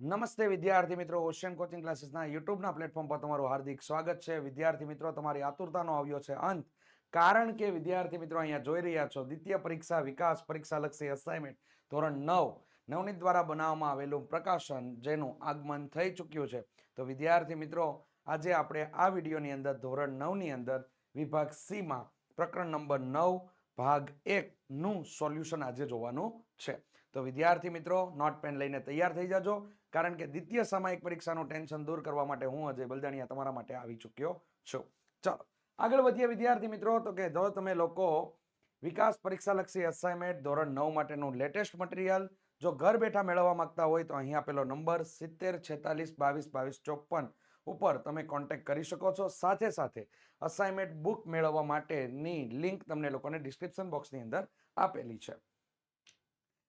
નમસ્તે વિદ્યાર્થી મિત્રો, ઓશિયન કોચિંગ ક્લાસીસના યુટ્યુબના પ્લેટફોર્મ પર તમારું હાર્દિક સ્વાગત છે. વિદ્યાર્થી મિત્રો, તમારી આતુરતાનો આવ્યો છે અંત, કારણ કે વિદ્યાર્થી મિત્રો અહીંયા જોઈ રહ્યા છો દ્વિતીય પરીક્ષા વિકાસ પરીક્ષાલક્ષી અસાઇનમેન્ટ ધોરણ 9 નવનીત દ્વારા બનાવવામાં આવેલું પ્રકાશન જેનું આગમન થઈ ચૂક્યું છે. તો વિદ્યાર્થી મિત્રો, આજે આપણે આ વિડીયોની અંદર ધોરણ 9 ની અંદર વિભાગ સી માં પ્રકરણ નંબર 9 ભાગ 1 નું સોલ્યુશન આજે જોવાનું છે. તો વિદ્યાર્થી મિત્રો, નોટ પેન લઈને તૈયાર થઈ જાજો, કારણ કે દ્વિતીય સામાયિક પરીક્ષાનું ટેન્શન દૂર કરવા માટે હું અજય બલદાણિયા તમારા માટે આવી ચૂક્યો છું. ચાલો આગળ વધીએ વિદ્યાર્થી મિત્રો. તો કે જો તમે લોકો વિકાસ પરીક્ષાલક્ષી અસાઇનમેન્ટ ધોરણ 9 માટેનું લેટેસ્ટ મટીરિયલ જો ઘર બેઠા મેળવવા માંગતા હોય તો અહીં આપેલો નંબર 7046222254 ઉપર તમે કોન્ટેક્ટ કરી શકો છો. સાથે સાથે અસાઇનમેન્ટ બુક મેળવવા માટેની લિંક તમને લોકોને ડિસ્ક્રિપ્શન બોક્સની અંદર આપેલી છે.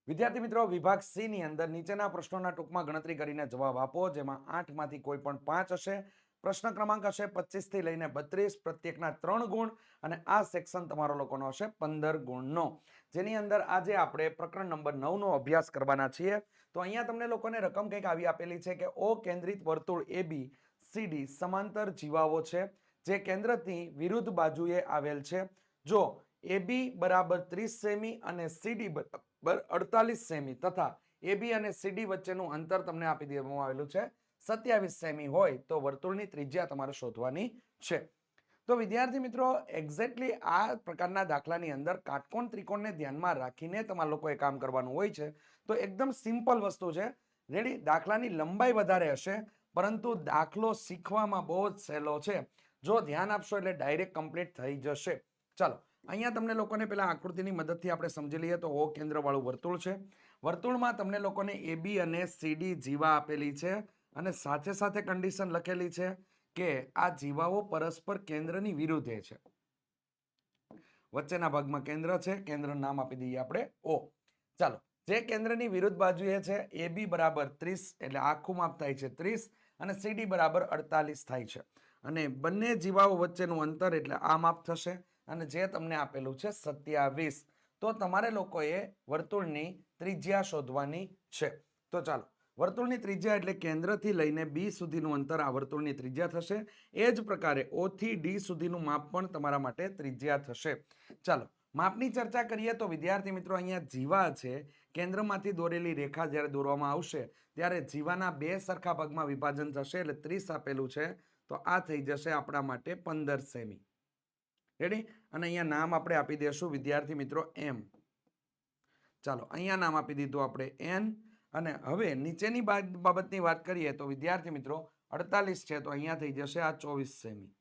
વિદ્યાર્થી મિત્રો, વિભાગ સી ની અંદર નીચેના પ્રશ્નોના ટૂંકમાં ગણતરી કરીને જવાબ આપો, જેમાં 8 માંથી કોઈ પણ 5 હશે. પ્રશ્ન ક્રમાંક હશે 25 થી લઈને 32, પ્રત્યેકના 3 ગુણ, અને આ સેક્શન તમારો લોકોનો હશે 15 ગુણનો, જેની અંદર આજે આપણે પ્રકરણ નંબર 9 નો અભ્યાસ કરવાના છીએ. તો અહીંયા તમને લોકોને રકમ કંઈક આવી આપેલી છે કે ઓ કેન્દ્રિત વર્તુળ AB CD સમાંતર જીવાઓ છે જે કેન્દ્રથી વિરુદ્ધ બાજુએ આવેલ છે. જો AB બરાબર 30 સેમી અને CD બરાબર 48 સેમી તથા AB અને CD વચ્ચેનું અંતર તમને આપી દેવામાં આવેલું છે 27 સેમી હોય તો વર્તુળની ત્રિજ્યા તમારે શોધવાની છે. તો વિદ્યાર્થી મિત્રો, એક્ઝેક્ટલી આ પ્રકારના દાખલાની અંદર કાટકોણ ત્રિકોણને ધ્યાનમાં રાખીને તમારા લોકોએ કામ કરવાનું હોય છે. તો એકદમ સિમ્પલ વસ્તુ છે. રેડી? દાખલાની લંબાઈ વધારે હશે, પરંતુ દાખલો શીખવામાં બહુ જ સહેલો છે. જો ધ્યાન આપશો એટલે ડાયરેક્ટ કમ્પ્લીટ થઈ જશે. ચાલો અહીંયા તમને લોકોને પેલા આકૃતિની મદદથી આપણે સમજી લઈએ. તો ઓ કેન્દ્ર વાળું વર્તુળ છે. વર્તુળમાં તમને લોકોને AB અને CD જીવા આપેલી છે, અને સાથે સાથે કન્ડિશન લખેલી છે કે આ જીવાઓ પરસ્પર કેન્દ્રની વિરુદ્ધે છે. વચ્ચેના ભાગમાં કેન્દ્ર છે, કેન્દ્ર નામ આપી દઈએ આપણે O. ચાલો, જે કેન્દ્રની વિરુદ્ધ બાજુએ છે AB બરાબર 30 એટલે આખું માપ થાય છે 30, અને CD બરાબર 48 થાય છે, અને બંને જીવાઓ વચ્ચેનું અંતર એટલે આ માપ થશે, અને જે તમને આપેલું છે 27. તો તમારે લોકોએ વર્તુળની ત્રિજ્યા શોધવાની છે. તો ચાલો, વર્તુળની ત્રિજ્યા એટલે કેન્દ્રથી લઈને B સુધીનું અંતર આ વર્તુળની ત્રિજ્યા થશે. એ જ પ્રકારે O થી D સુધીનું માપ પણ તમારા માટે ત્રિજ્યા થશે. ચાલો માપની ચર્ચા કરીએ તો વિદ્યાર્થી મિત્રો, અહીંયા જીવા છે, કેન્દ્રમાંથી દોરેલી રેખા જ્યારે દોરવામાં આવશે ત્યારે જીવાના બે સરખા ભાગમાં વિભાજન થશે, એટલે 30 આપેલું છે, તો આ થઈ જશે આપણા માટે 15 સેમી. રેડી? અને અહીંયા નામ આપણે આપી દઈશું વિદ્યાર્થી મિત્રો M. ચાલો અહીંયા નામ આપી દીધું આપણે N. અને હવે નીચેની બાબતની વાત કરીએ તો વિદ્યાર્થી મિત્રો 48 છે, તો અહીંયા થઈ જશે આ 24 સેમી.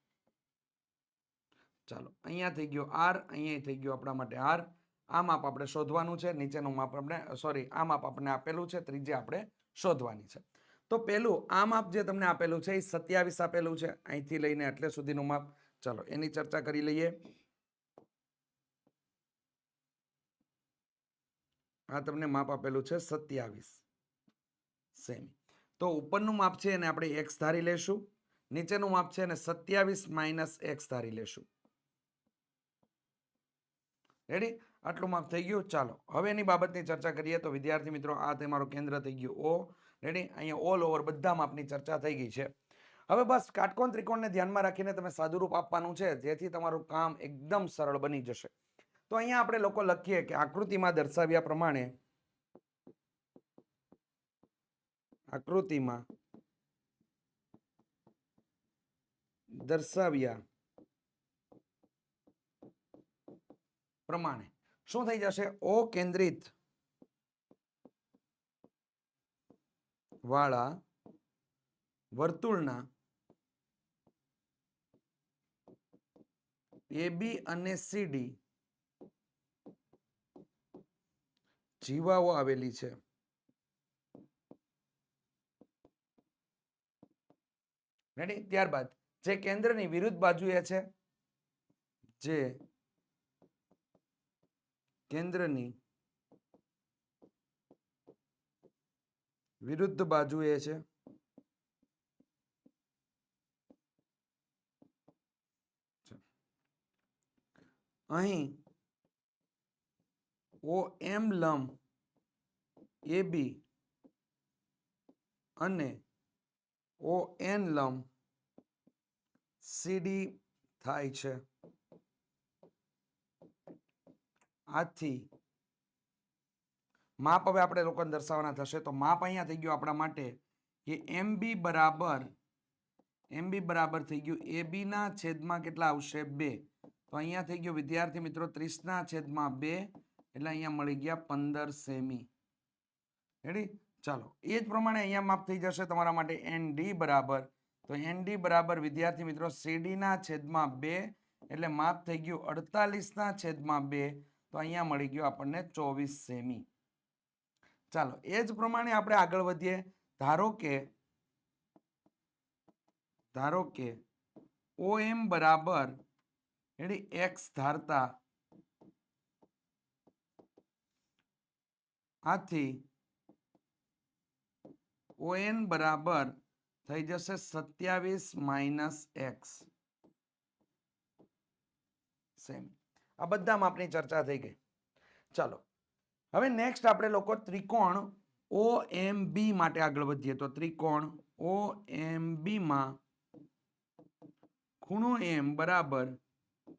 ચાલો અહીંયા થઈ ગયો R, અહીંયા થઈ ગયો આપણા માટે R. આ માપ આપણે શોધવાનું છે. નીચેનું માપ આપણે આ માપ આપણે આપેલું છે, ત્રિજ્યા આપણે શોધવાની છે. તો પેલું આ માપ જે તમને આપેલું છે એ 27 આપેલું છે, અહીંથી લઈને એટલે સુધીનું માપ. ચાલો એની ચર્ચા કરી લઈએ. આ તમને માપ આપેલું છે 27 સેમી. તો ઉપરનું માપ છે એને આપણે x ધારી લેશું, નીચેનું માપ છે એને 27 - x ધારી લેશું. રેડી? આટલું માપ થઈ ગયું. ચાલો હવે એની બાબતની ચર્ચા કરીએ તો વિદ્યાર્થી મિત્રો, આ તમારું કેન્દ્ર થઈ ગયું O. રેડી? અહીંયા ઓલ ઓવર બધા માપની ચર્ચા થઈ ગઈ છે. હવે બસ કાટકોણ ત્રિકોણને ધ્યાનમાં રાખીને તમે સાદુરૂપ આપવાનું છે, જેથી તમારું કામ એકદમ સરળ બની જશે. તો અહીંયા આપણે લોકો લખીએ કે આકૃતિમાં દર્શાવ્યા પ્રમાણે શું થઈ જશે? O કેન્દ્રિત વાળા વર્તુળના AB અને CD જીવાઓ આવેલી છે. રેડી? ત્યારબાદ જે કેન્દ્રની વિરુદ્ધ બાજુએ છે, જે કેન્દ્રની વિરુદ્ધ બાજુએ છે, અહીં OM લંબ AB અને ON લંબ CD થાય છે. આથી માપ હવે આપણે લોકોને દર્શાવવાના થશે. તો માપ અહીંયા થઈ ગયું આપણા માટે કે MB બરાબર થઈ ગયું AB ના છેદમાં કેટલા આવશે 2. તો અહીંયા થઈ ગયું વિદ્યાર્થી મિત્રો 30 ના છેદમાં 2 એટલે અહીંયા મળી ગયા 15 સેમી. રેડી? ચાલો એ જ પ્રમાણે અહીંયા માપ થઈ જશે તમારા માટે ND બરાબર. તો ND બરાબર વિદ્યાર્થી મિત્રો CD ના છેદમાં 2 એટલે માપ થઈ ગયું 48 ના છેદમાં 2. તો અહીંયા મળી ગયું આપણને 24 સેમી. ચાલો એ જ પ્રમાણે આપણે આગળ વધીએ. ધારો કે OM બરાબર x ધારતા આથી ON બરાબર થઈ જશે 27 - x સેમી. આ બધા માપની ચર્ચા થઈ ગઈ. ચાલો હવે નેક્સ્ટ આપણે લોકો ત્રિકોણ OMB માટે આગળ વધીએ. તો ત્રિકોણ OMB માં ખૂણો M બરાબર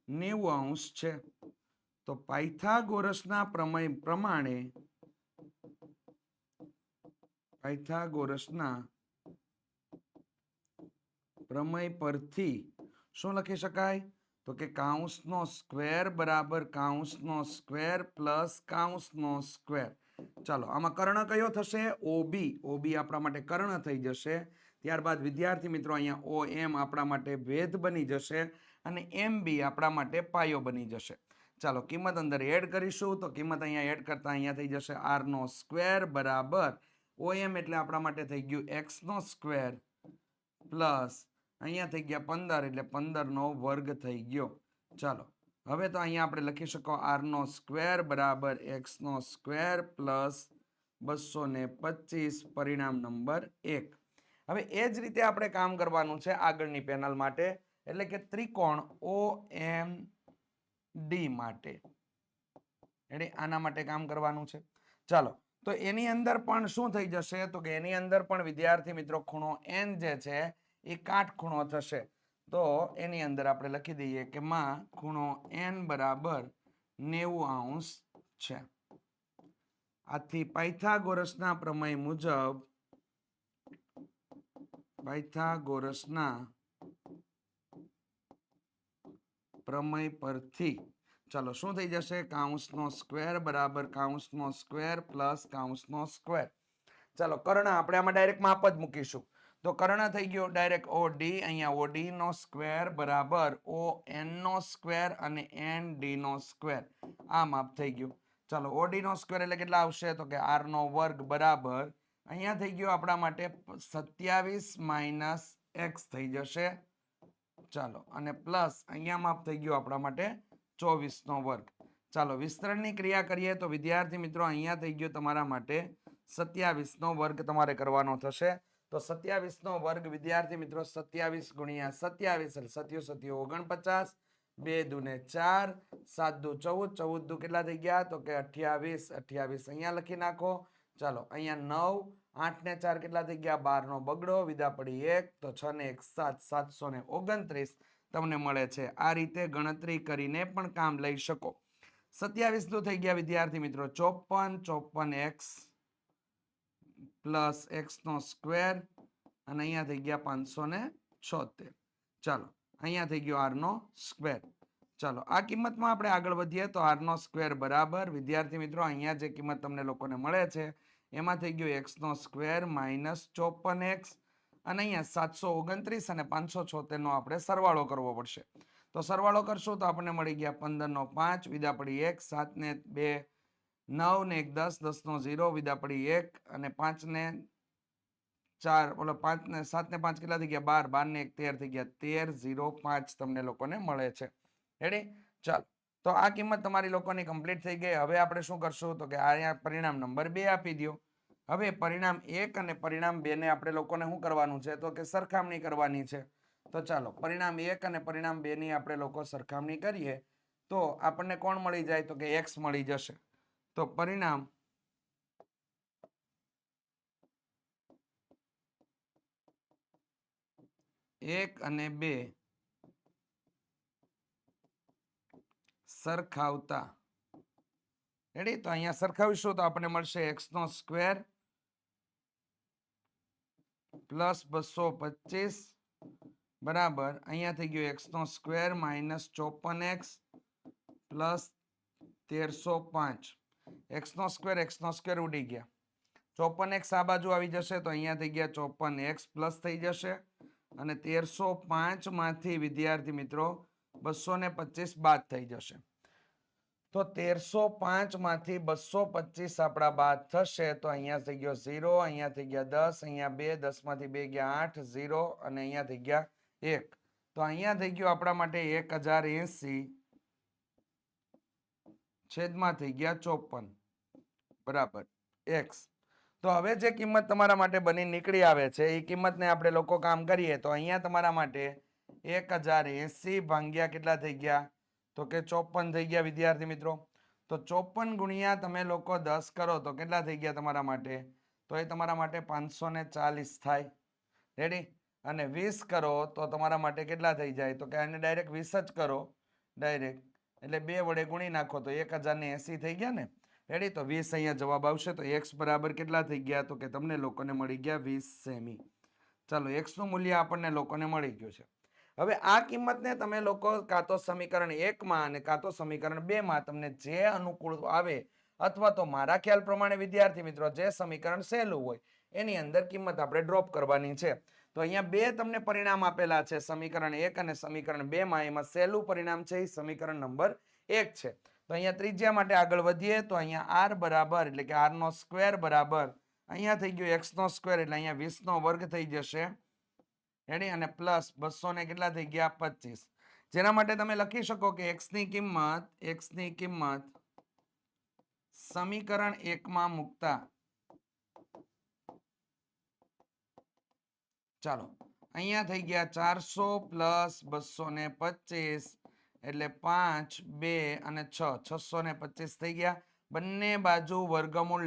90° છે. તો પાયથાગોરસના પ્રમેય પ્રમાણે પરથી શું લખી શકાય? તો કે કૌંસનો સ્ક્વેર બરાબર કૌંસનો સ્ક્વેર પ્લસ કૌંસનો સ્ક્વેર. ચાલો આમાં કર્ણ કયો થશે? OB. OB આપણા માટે કર્ણ થઈ જશે. ત્યારબાદ વિદ્યાર્થી મિત્રો અહીંયા OM આપણા માટે ભેદ બની જશે અને MB આપણા માટે પાયો બની જશે. ચાલો કિંમત અંદર એડ કરીશું. તો કિંમત અહીંયા એડ કરતા અહીંયા થઈ જશે r નો સ્ક્વેર બરાબર OM એટલે આપણા માટે થઈ ગયું x નો સ્ક્વેર પ્લસ અહીંયા થઈ ગયા 15 એટલે 15 નો વર્ગ થઈ ગયો. ચાલો હવે તો અહીંયા આપણે લખી શકો r નો સ્ક્વેર બરાબર x નો સ્ક્વેર પ્લસ 225 પરિણામ નંબર 1. હવે એ જ રીતે આપણે કામ કરવાનું છે આગળની પેનલ માટે એટલે કે ત્રિકોણ OMD માટે. એટલે આના માટે કામ કરવાનું છે. ચાલો તો એની અંદર પણ શું થઈ જશે? તો કે એની અંદર પણ વિદ્યાર્થી મિત્રો ખૂણો N જે છે એ કાટખૂણો થશે. તો એની અંદર આપણે લખી દઈએ કે માં ખૂણો N બરાબર 90° છે. આથી પાયથાગોરસના પ્રમેય મુજબ પરથી ચાલો શું થઈ જશે? કૌંસનો સ્ક્વેર બરાબર કૌંસનો સ્ક્વેર પ્લસ કૌંસનો સ્ક્વેર. ચાલો કર્ણ આપણે આમાં ડાયરેક્ટ માપ જ મૂકીશું. તો કર્ણ થઈ ગયો ડાયરેક્ટ OD. અહીંયા OD નો સ્ક્વેર બરાબર ON નો સ્ક્વેર અને ND નો સ્ક્વેર. આ માપ થઈ ગયું. ચાલો OD નો સ્ક્વેર એટલે કેટલા આવશે? તો કે r નો વર્ગ બરાબર અહીંયા થઈ ગયો આપણા માટે 27 - x થઈ જશે. ચાલો અને પ્લસ અહીંયા માપ થઈ ગયું આપણા માટે 24 નો વર્ગ. ચાલો વિસ્તરણની ક્રિયા કરીએ તો વિદ્યાર્થી મિત્રો અહીંયા થઈ ગયો તમારા માટે 27 નો વર્ગ તમારે કરવાનો થશે. તો 27 નો વર્ગ વિદ્યાર્થી મિત્રો 27 ગુણ્યા 27 એટલે 27 × 49 2 દુ ને 4 7 દુ 14 14 દુ કેટલા થઈ ગયા? તો કે 28 28 અહીંયા લખી નાખો. ચાલો અહીંયા 9 8 ને 4 કેટલા થઈ ગયા? 12 નો બગડો વિદા પડી 1 તો 6 ને 1 7 729 તમને મળે છે. આ રીતે ગણતરી કરીને પણ કામ લઈ શકો. 27 તો થઈ ગયા વિદ્યાર્થી મિત્રો 54 54x પ્લસ x નો સ્ક્વેર અને અહીંયા થઈ ગયા 576. ચાલો અહીંયા થઈ ગયો r નો સ્ક્વેર. ચાલો આ કિંમતમાં આપણે આગળ વધીએ તો r નો સ્ક્વેર બરાબર વિદ્યાર્થી મિત્રો અહીંયા જે કિંમત તમને લોકોને મળે છે એમાં થઈ ગયો x નો સ્ક્વેર માઇનસ 54x અને અહીંયા 729 અને 576 નો આપણે સરવાળો કરવો પડશે. તો સરવાળો કરશો તો આપણને મળી ગયા 15 નો 5 વિદા પડી 1 7 ને 2 9 ને 1 10 10 નો 0 વિદા પડી 1 અને 5 ને 4 બોલો 5 ને 7 ને 5 કેટલા થઈ ગયા? 12 12 ને 1 13 થઈ ગયા 13 0 5 તમને લોકોને મળે છે. રેડી? ચાલો તો આ કિંમત તમારી લોકોની કમ્પ્લીટ થઈ ગઈ. હવે આપણે શું કરશું? તો કે અહીંયા પરિણામ નંબર 2 આપી દો. હવે પરિણામ 1 અને પરિણામ 2 ને આપણે લોકોને શું કરવાનું છે? તો કે સરખામણી કરવાની છે. તો ચાલો પરિણામ 1 અને પરિણામ 2 ની આપણે લોકો સરખામણી કરીએ તો આપણને કોણ મળી જાય? તો કે x મળી જશે. તો પરિણામ 1 અને 2 સરખાવતા, રેડી? તો અહીંયા સરખાવીશું તો આપણને મળશે x નો સ્ક્વેર પ્લસ 225 બરાબર અહીંયા થઈ ગયું x નો square minus 54x plus 1305. x નો સ્ક્વેર ઉડી ગયા, 54x આ બાજુ આવી જશે તો અહીંયા થઈ ગયા 54x પ્લસ થઈ જશે અને 1305 માંથી વિદ્યાર્થી મિત્રો 225 બાદ થઈ જશે. તો 1305 માંથી 225 આપણા બાદ થશે તો અહીંયા થઈ ગયો 0, અહીંયા થઈ ગયા 10, અહીંયા 2, 10 માંથી 2 ગયા 8, 0 અને અહીંયા થઈ ગયા 1. તો અહીંયા થઈ ગયું આપણા માટે 1080 છેદમાં થઈ ગયા 54 બરાબર x. તો હવે જે કિંમત તમારા માટે બની નીકળી આવે છે એ કિંમતને આપણે લોકો કામ કરીએ તો અહીંયા તમારા માટે 1080 ભાગ્યા કેટલા થઈ ગયા તો કે 54 થઈ ગયા વિદ્યાર્થી મિત્રો. તો 54 ગુણ્યા તમે લોકો 10 કરો તો કેટલા થઈ ગયા તમારા માટે? તો એ તમારા માટે 540 થાય, રેડી? અને 20 કરો તો તમારા માટે કેટલા થઈ જાય? તો કે આને ડાયરેક્ટ 20 જ કરો ડાયરેક્ટ, એટલે 2 વડે ગુણી નાખો તો 1080 થઈ ગયા ને, રેડી? તો 20 અહીંયા જવાબ આવશે. તો x બરાબર કેટલા થઈ ગયા? તો કે તમને લોકોને મળી ગયા 20 સેમી. ચાલો, x નું મૂલ્ય આપણને લોકોને મળી ગયું છે. હવે આ કિંમતને તમે લોકો કાં તો સમીકરણ 1 માં અને કાં તો સમીકરણ 2 માં તમને જે અનુકૂળ આવે અથવા તો મારા ખ્યાલ પ્રમાણે વિદ્યાર્થી મિત્રો જે સમીકરણ સહેલું હોય એની અંદર કિંમત આપણે ડ્રોપ કરવાની છે. તો અહીંયા બે તમને પરિણામ આપેલા છે, સમીકરણ 1 અને સમીકરણ 2 માં. એમાં સહેલું પરિણામ છે એ સમીકરણ નંબર 1 છે. તો અહીંયા ત્રિજ્યા માટે આગળ વધીએ તો અહીંયા r બરાબર એટલે કે r નો સ્ક્વેર બરાબર અહીંયા થઈ ગયું x નો સ્ક્વેર એટલે અહીંયા 20 નો વર્ગ થઈ જશે, રેડી? અને પ્લસ 200 ને કેટલા થઈ ગયા 25, જેના માટે તમે લખી શકો કે x ની કિંમત સમીકરણ 1 માં મૂકતા, ચાલો અહીંયા થઈ ગયા 400 પ્લસ 225 એટલે 5, 2 અને 6, 625 થઈ ગયા. બંને બાજુ વર્ગમૂળ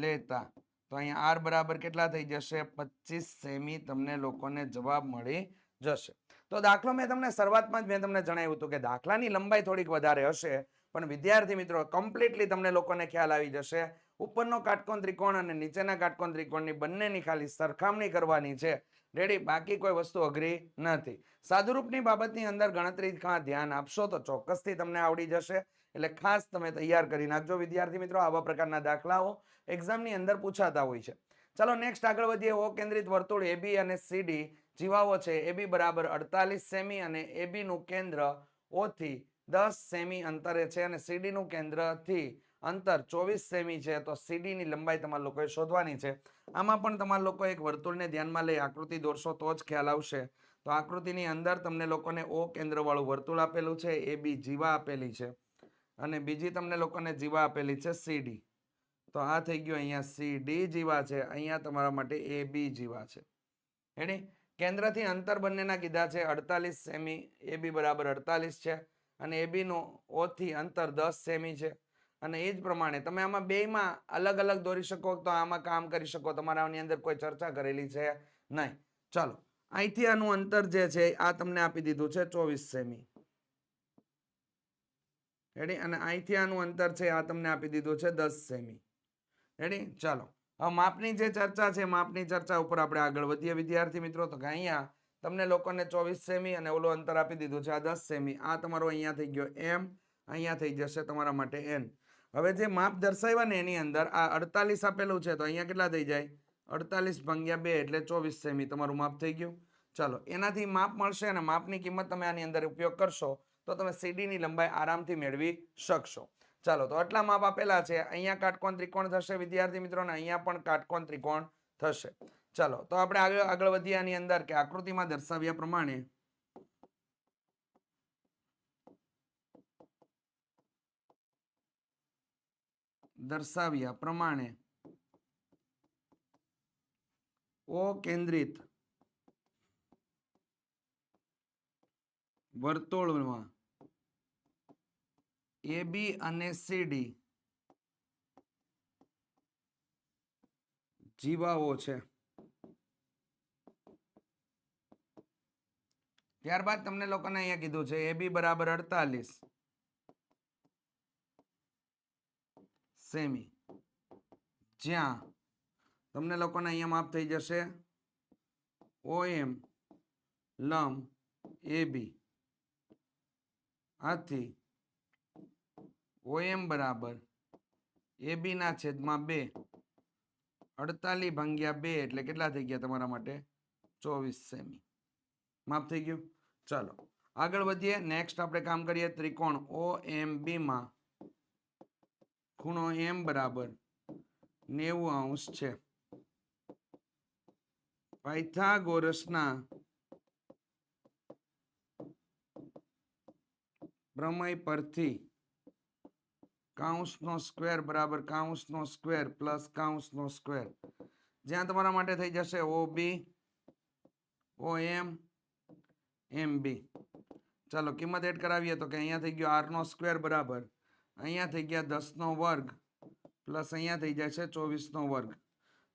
લેતા તો અહીંયા r બરાબર કેટલા થઈ જશે? 25 સેમી તમને લોકોને જવાબ મળી જશે. તો દાખલો મેં તમને શરૂઆતમાં જ મેં તમને જણાવ્યું હતું કે દાખલાની લંબાઈ થોડીક વધારે હશે, પણ વિદ્યાર્થી મિત્રો કમ્પ્લીટલી તમને લોકોને ખ્યાલ આવી જશે. ઉપરનો કાટકોણ ત્રિકોણ અને નીચેના કાટકોણ ત્રિકોણની બંનેની ખાલી સરખામણી કરવાની છે, રેડી? બાકી કોઈ વસ્તુ અઘરી નથી. સાદુરૂપની બાબતની અંદર ગણતરીમાં ધ્યાન આપશો તો ચોક્કસથી તમને આવડી જશે. એટલે ખાસ તમે તૈયાર કરી નાખજો વિદ્યાર્થી મિત્રો. આવા પ્રકારના દાખલાઓ એક્ઝામની અંદર પૂછાતા હોય છે. ચાલો નેક્સ્ટ આગળ વધીએ. ઓ કેન્દ્રિત વર્તુળ AB અને CD જીવાઓ છે. AB બરાબર 48 સેમી અને AB નું કેન્દ્ર O થી 10 સેમી અંતરે છે અને CD નું કેન્દ્રથી અંતર 24 સેમી છે. તો CD ની લંબાઈ તમારા લોકોએ શોધવાની છે. આમાં પણ તમારા લોકો એક વર્તુળને ધ્યાનમાં લઈ આકૃતિ દોરશો તો જ ખ્યાલ આવશે. તો આકૃતિની અંદર તમને લોકોને O કેન્દ્ર વાળું વર્તુળ આપેલું છે, AB જીવા આપેલી છે અને બીજી તમને લોકોને જીવા આપેલી છે CD. તો આ થઈ ગયું અહીંયા CD જીવા છે, અહીંયા તમારા માટે AB જીવા છે, રેડી? કેન્દ્રથી અંતર બંનેના કીધા છે 48 સેમી, AB બરાબર 48 છે અને AB નું O થી અંતર 10 સેમી છે. અને એ જ પ્રમાણે તમે આમાં બેયમાં અલગ અલગ દોરી શકો તો આમાં કામ કરી શકો. તમારા આની અંદર કોઈ ચર્ચા કરેલી છે નહીં. ચાલો, અહીંથી આનું અંતર જે છે આ તમને આપી દીધું છે 24 સેમી, રેડી? અને અહીંથી આનું અંતર છે આ તમને આપી દીધું છે 10 સેમી, રેડી? ચાલો, હવે માપની જે ચર્ચા છે માપની ચર્ચા ઉપર આપણે આગળ વધીએ વિદ્યાર્થી મિત્રો. તો કે અહીંયા તમને લોકોને 24 સેમી અને ઓલું અંતર આપી દીધું છે આ 10 સેમી. આ તમારો અહીંયા થઈ ગયો m, અહીંયા થઈ જશે તમારા માટે n. હવે જે માપ દર્શાવ્યા ને એની અંદર આ 48 આપેલું છે તો અહીંયા કેટલા થઈ જાય? 48 ભાગ્યા 2 એટલે 24 સેમી તમારું માપ થઈ ગયું. ચાલો, એનાથી માપ મળશે અને માપની કિંમત તમે આની અંદર ઉપયોગ કરશો તો તમે CD ની લંબાઈ આરામથી મેળવી શકશો. ચાલો, તો આટલા માપ આપેલા છે. અહીંયા કાટકોણ ત્રિકોણ થશે વિદ્યાર્થી મિત્રો અને અહીંયા પણ કાટકોણ ત્રિકોણ થશે. ચાલો, તો આપણે આગળ વધીએ આની અંદર કે આકૃતિમાં દર્શાવ્યા પ્રમાણે O કેન્દ્રિત વર્તુળમાં AB અને CD જીવાઓ છે. ત્યારબાદ તમને લોકોને અહીંયા કીધું છે AB બરાબર 48 સેમી, જ્યાં તમને લોકોને અહીંયા માપ થઈ જશે OM લંબ AB. આથી OM બરાબર AB ના છેદમાં 2, 48 ભાગ્યા 2 એટલે કેટલા થઈ ગયા તમારા માટે 24 સેમી. માપ થઈ ગયું. ચાલો આગળ વધીએ. નેક્સ્ટ આપણે કામ કરીએ. ત્રિકોણ OMB માં ખૂણો M બરાબર 90° છે. પાયથાગોરસના પ્રમેય પરથી કાઉન્સનો સ્ક્વેર બરાબર કાઉન્સનો સ્ક્વેર પ્લસ કાઉન્સનો સ્ક્વેર, જ્યાં તમારા માટે થઈ જશે OB OM MB. ચાલો કિંમત એડ કરાવીએ તો કે અહીંયા થઈ ગયો r નો સ્ક્વેર બરાબર અહીંયા થઈ ગયા 10 નો વર્ગ પ્લસ અહીંયા થઈ જશે 24 નો વર્ગ.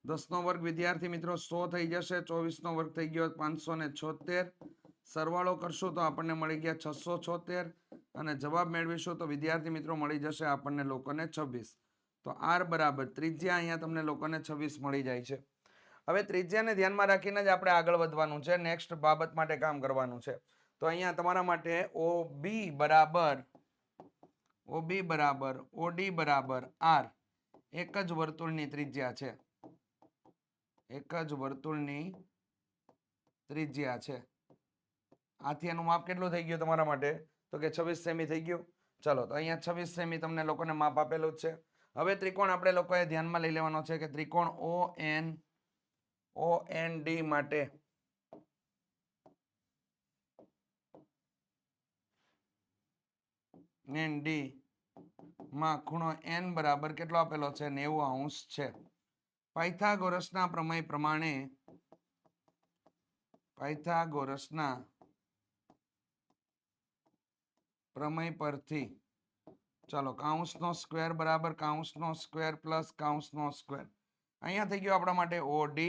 10 નો વર્ગ વિદ્યાર્થી મિત્રો 100 થઈ જશે. 24 નો વર્ગ થઈ ગયો 576. સરવાળો કરશું તો આપણને મળી ગયા 676 અને જવાબ મેળવીશું તો વિદ્યાર્થી મિત્રો મળી જશે આપણને લોકોને 26. તો r બરાબર ત્રિજ્યા અહીંયા તમને લોકોને 26 મળી જાય છે. હવે ત્રિજ્યાને ધ્યાનમાં રાખીને જ આપણે આગળ વધવાનું છે. નેક્સ્ટ બાબત માટે કામ કરવાનું છે. તો અહીંયા તમારા માટે OB બરાબર OD બરાબર r એક જ વર્તુળની ત્રિજ્યા છે. એક જ વર્તુળની ત્રિજ્યા છે. આથી એનું માપ કેટલું થઈ ગયું તમારા માટે તો કે 26 સેમી થઈ ગયું. ચલો તો અહીંયા 26 સેમી તમને લોકોને માપ આપેલું જ છે. હવે ત્રિકોણ આપણે લોકોએ ધ્યાનમાં લઈ લેવાનો છે કે ત્રિકોણ OND માટે ND માં ખૂણો n બરાબર કેટલો આપેલો છે 90° છે. પાયથાગોરસના પ્રમેય પ્રમાણે પ્રમેય પરથી ચાલો કાઉન્સનો સ્ક્વેર બરાબર કાઉન્સનો સ્ક્વેર પ્લસ કાઉન્સનો સ્ક્વેર, અહીંયા થઈ ગયું આપણા માટે OD,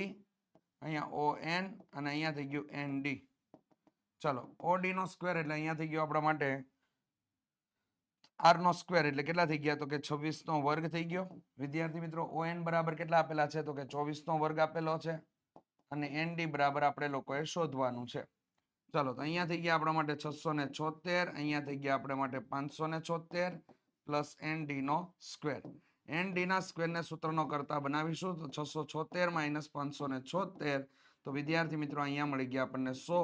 અહીંયા ON અને અહીંયા થઈ ગયું ND. ચાલો OD નો સ્ક્વેર એટલે અહીંયા થઈ ગયો આપણા માટે r નો સ્ક્વેર એટલે કેટલા થઈ ગયા તો કે 26 નો વર્ગ થઈ ગયો. વિદ્યાર્થી મિત્રો ON બરાબર કેટલા આપેલા છે તો કે 24 નો વર્ગ આપેલો છે અને ND બરાબર આપણે લોકોએ શોધવાનું છે. ચાલો તો અહીંયા થઈ ગયા આપણા માટે 676, અહીંયા થઈ ગયા આપણા માટે 576 પ્લસ ND નો સ્ક્વેર. ND ના સ્ક્વેરને સૂત્રનો કરતા બનાવીશું તો 676 માઇનસ 576 તો વિદ્યાર્થી મિત્રો અહીંયા મળી ગયા આપણને 100.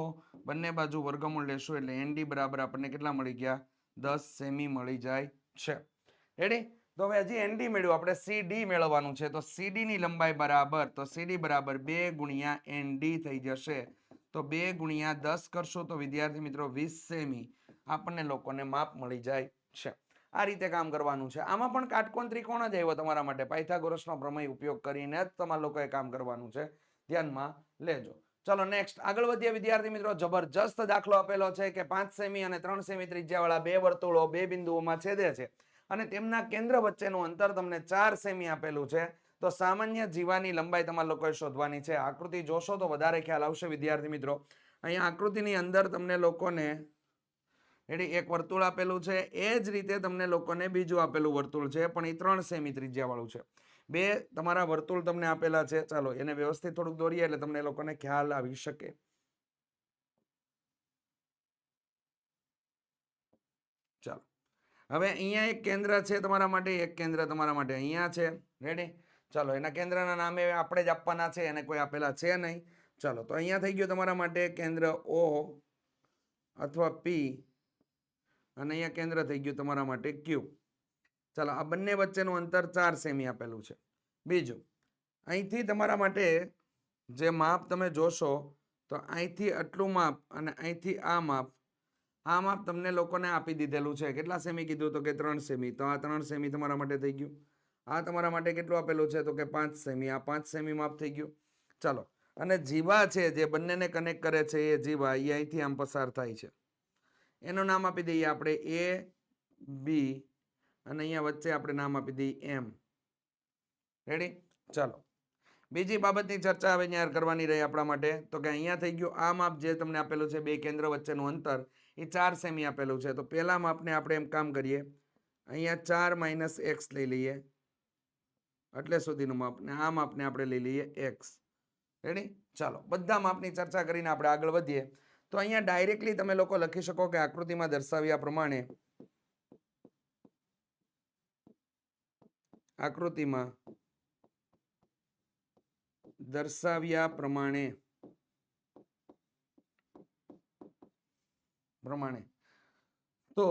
બંને બાજુ વર્ગમૂળ લેશું એટલે ND બરાબર આપણને કેટલા મળી ગયા 10 સેમી મળી જાય છે. રેડી? તો હવે હજી ND મેળવ્યું, આપણે CD મેળવવાનું છે. તો CD ની લંબાઈ બરાબર તો CD બરાબર 2 ગુણ્યા ND થઈ જશે. તો 2 ગુણ્યા 10 કરશો તો વિદ્યાર્થી મિત્રો 20 સેમી આપણને લોકોને માપ મળી જાય છે. આ રીતે કામ કરવાનું છે. આમાં પણ કાટકોણ ત્રિકોણ જ આવ્યો તમારા માટે. પાયથાગોરસનો પ્રમેય ઉપયોગ કરીને જ તમારા લોકોએ કામ કરવાનું છે. ધ્યાનમાં લેજો. ચલો નેક્સ્ટ આગળ વધીએ વિદ્યાર્થી મિત્રો. જબરજસ્ત દાખલો આપેલો છે કે 5 સેમી અને 3 સેમી ત્રિજ્યાવાળા બે વર્તુળો બે બિંદુઓમાં છેદે છે અને તેમના કેન્દ્ર વચ્ચેનું અંતર તમને 4 સેમી આપેલું છે. તો સામાન્ય જીવાની લંબાઈ તમારે લોકોએ શોધવાની છે. આકૃતિ જોશો તો વધારે ખ્યાલ આવશે વિદ્યાર્થી મિત્રો. અહીંયા આકૃતિની અંદર તમને લોકોને એક વર્તુળ આપેલું છે, એ જ રીતે તમને લોકોને બીજું આપેલું વર્તુળ છે પણ એ 3 સેમી ત્રિજ્યા વાળું છે. બે તમારા વર્તુળ તમને આપેલા છે. ચાલો એને વ્યવસ્થિત થોડુંક દોરીએ એટલે તમને લોકોને ખ્યાલ આવી શકે. ચાલો હવે અહીંયા એક કેન્દ્ર છે તમારા માટે, એક કેન્દ્ર તમારા માટે અહીંયા છે. રેડી? ચાલો એના કેન્દ્રના નામે આપણે જ આપવાના છે, એને કોઈ આપેલા છે નહીં. ચાલો તો અહીંયા થઈ ગયું તમારા માટે કેન્દ્ર O અથવા P અને અહીંયા કેન્દ્ર થઈ ગયું તમારા માટે Q. ચાલો આ બંને વચ્ચેનું અંતર 4 સેમી આપેલું છે. બીજું અહીંથી તમારા માટે જે માપ તમે જોશો તો અહીંથી આટલું માપ અને અહીંથી આ માપ તમને લોકોને આપી દીધેલું છે. કેટલા સેમી કીધું તો કે 3 સેમી. તો આ 3 સેમી તમારા માટે થઈ ગયું. આ તમારા માટે કેટલું આપેલું છે તો કે 5 સેમી. આ 5 સેમી માપ થઈ ગયું. ચાલો અને જીવા છે જે બંનેને કનેક્ટ કરે છે એ જીવા એ અહીંથી આમ પસાર થાય છે. એનું નામ આપી દઈએ આપણે A B અને અહીંયા વચ્ચે આપણે નામ આપી દઈએ M. રેડી? ચાલો બીજી બાબતની ચર્ચા હવે યાર કરવાની રહી આપણા માટે તો કે અહીંયા થઈ ગયું આ માપ જે તમને આપેલું છે બે કેન્દ્ર વચ્ચેનું અંતર એ 4 સેમી આપેલું છે તો પહેલા માપને આપણે એમ કામ કરીએ અહીંયા 4 - x લઈ લઈએ એટલે સુધીનું માપ ને આ માપને આપણે લઈ લઈએ x રેડી ચાલો બધા માપની ચર્ચા કરીને આપણે આગળ વધીએ તો અહીંયા ડાયરેક્ટલી તમે લોકો લખી શકો કે આકૃતિમાં દર્શાવ્યા પ્રમાણે આકૃતિમાં દર્શાવ્યા પ્રમાણે તો